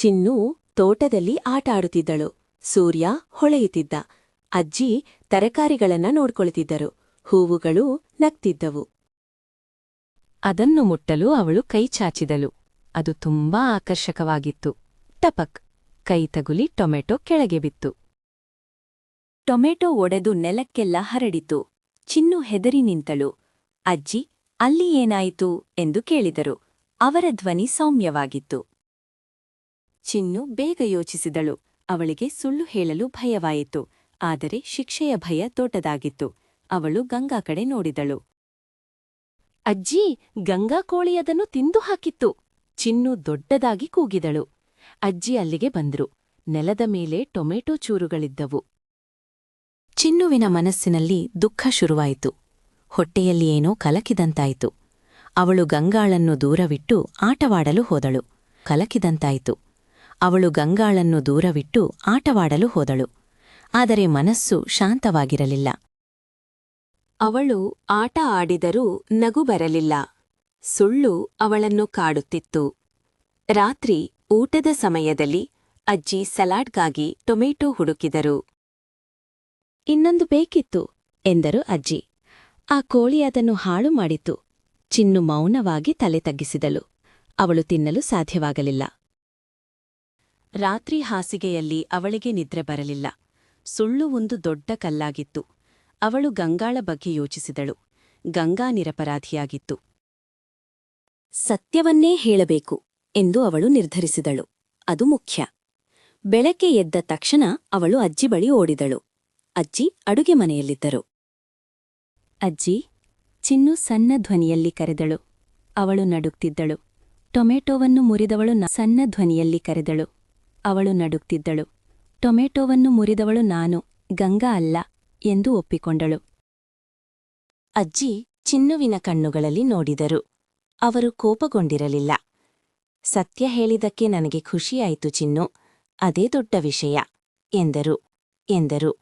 ಚಿನ್ನು ತೋಟದಲ್ಲಿ ಆಟ ಆಡುತ್ತಿದ್ದಳು. ಸೂರ್ಯ ಹೊಳೆಯುತ್ತಿದ್ದ. ಅಜ್ಜಿ ತರಕಾರಿಗಳನ್ನ ನೋಡ್ಕೊಳ್ತಿದ್ದರು. ಹೂವುಗಳು ನಗ್ತಿದ್ದವು. ಅದನ್ನು ಮುಟ್ಟಲು ಅವಳು ಕೈ ಚಾಚಿದಳು. ಅದು ತುಂಬಾ ಆಕರ್ಷಕವಾಗಿತ್ತು. ಟಪಕ್! ಕೈ ತಗುಲಿ ಟೊಮೆಟೊ ಕೆಳಗೆ ಬಿತ್ತು. ಟೊಮೆಟೊ ಒಡೆದು ನೆಲಕ್ಕೆಲ್ಲ ಹರಡಿತು. ಚಿನ್ನು ಹೆದರಿ ನಿಂತಳು. ಅಜ್ಜಿ, ಅಲ್ಲಿ ಏನಾಯಿತು ಎಂದು ಕೇಳಿದರು. ಅವರ ಧ್ವನಿ ಸೌಮ್ಯವಾಗಿತ್ತು. ಚಿನ್ನು ಬೇಗ ಯೋಚಿಸಿದಳು. ಅವಳಿಗೆ ಸುಳ್ಳು ಹೇಳಲು ಭಯವಾಯಿತು. ಆದರೆ ಶಿಕ್ಷೆಯ ಭಯ ದೊಡ್ಡದಾಗಿತ್ತು. ಅವಳು ಗಂಗಾ ಕಡೆ ನೋಡಿದಳು. ಅಜ್ಜಿ, ಗಂಗಾ ಕೋಳಿ ಅದನ್ನು ತಿಂದು ಹಾಕಿತ್ತು. ಚಿನ್ನು ದೊಡ್ಡದಾಗಿ ಕೂಗಿದಳು. ಅಜ್ಜಿ ಅಲ್ಲಿಗೆ ಬಂದ್ರು. ನೆಲದ ಮೇಲೆ ಟೊಮೆಟೊ ಚೂರುಗಳಿದ್ದವು. ಚಿನ್ನುವಿನ ಮನಸ್ಸಿನಲ್ಲಿ ದುಃಖ ಶುರುವಾಯಿತು. ಹೊಟ್ಟೆಯಲ್ಲಿ ಏನೋ ಕಲಕಿದಂತಾಯಿತು. ಅವಳು ಗಂಗಾಳನ್ನು ದೂರವಿಟ್ಟು ಆಟವಾಡಲು ಹೋದಳು. ಕಲಕಿದಂತಾಯಿತು. ಅವಳು ಗಂಗಾಳನ್ನು ದೂರವಿಟ್ಟು ಆಟವಾಡಲು ಹೋದಳು. ಆದರೆ ಮನಸ್ಸು ಶಾಂತವಾಗಿರಲಿಲ್ಲ. ಅವಳು ಆಟ ಆಡಿದರೂ ನಗು ಬರಲಿಲ್ಲ. ಸುಳ್ಳು ಅವಳನ್ನು ಕಾಡುತ್ತಿತ್ತು. ರಾತ್ರಿ ಊಟದ ಸಮಯದಲ್ಲಿ ಅಜ್ಜಿ ಸಲಾಡ್ಗಾಗಿ ಟೊಮೆಟೊ ಹುಡುಕಿದರು. ಇನ್ನೊಂದು ಬೇಕಿತ್ತು ಎಂದರು ಅಜ್ಜಿ. ಆ ಕೋಳಿ ಅದನ್ನು ಹಾಳು ಮಾಡಿತು. ಚಿನ್ನು ಮೌನವಾಗಿ ತಲೆ ತಗ್ಗಿಸಿದಳು. ಅವಳು ತಿನ್ನಲು ಸಾಧ್ಯವಾಗಲಿಲ್ಲ. ರಾತ್ರಿ ಹಾಸಿಗೆಯಲ್ಲಿ ಅವಳಿಗೆ ನಿದ್ರೆ ಬರಲಿಲ್ಲ. ಸುಳ್ಳು ಒಂದು ದೊಡ್ಡ ಕಲ್ಲಾಗಿತ್ತು. ಅವಳು ಗಂಗಾಳ ಬಗ್ಗೆ ಯೋಚಿಸಿದಳು. ಗಂಗಾ ನಿರಪರಾಧಿಯಾಗಿತ್ತು. ಸತ್ಯವನ್ನೇ ಹೇಳಬೇಕು ಎಂದು ಅವಳು ನಿರ್ಧರಿಸಿದಳು. ಅದು ಮುಖ್ಯ. ಬೆಳಗ್ಗೆ ಎದ್ದ ತಕ್ಷಣ ಅವಳು ಅಜ್ಜಿ ಬಳಿ ಓಡಿದಳು. ಅಜ್ಜಿ ಅಡುಗೆ ಮನೆಯಲ್ಲಿದ್ದರು. ಅಜ್ಜಿ, ಚಿನ್ನು ಸಣ್ಣ ಧ್ವನಿಯಲ್ಲಿ ಕರೆದಳು. ಅವಳು ನಡುಗ್ತಿದ್ದಳು. ಟೊಮೆಟೊವನ್ನು ಮುರಿದವಳು ಸಣ್ಣ ಧ್ವನಿಯಲ್ಲಿ ಕರೆದಳು. ಅವಳು ನಡುಗ್ತಿದ್ದಳು. ಟೊಮೆಟೊವನ್ನು ಮುರಿದವಳು ನಾನು, ಗಂಗಾ ಅಲ್ಲ ಎಂದು ಒಪ್ಪಿಕೊಂಡಳು. ಅಜ್ಜಿ ಚಿನ್ನುವಿನ ಕಣ್ಣುಗಳಲ್ಲಿ ನೋಡಿದರು. ಅವರು ಕೋಪಗೊಂಡಿರಲಿಲ್ಲ. ಸತ್ಯ ಹೇಳಿದಕ್ಕೆ ನನಗೆ ಖುಷಿಯಾಯಿತು ಚಿನ್ನು, ಅದೇ ದೊಡ್ಡ ವಿಷಯ ಎಂದರು.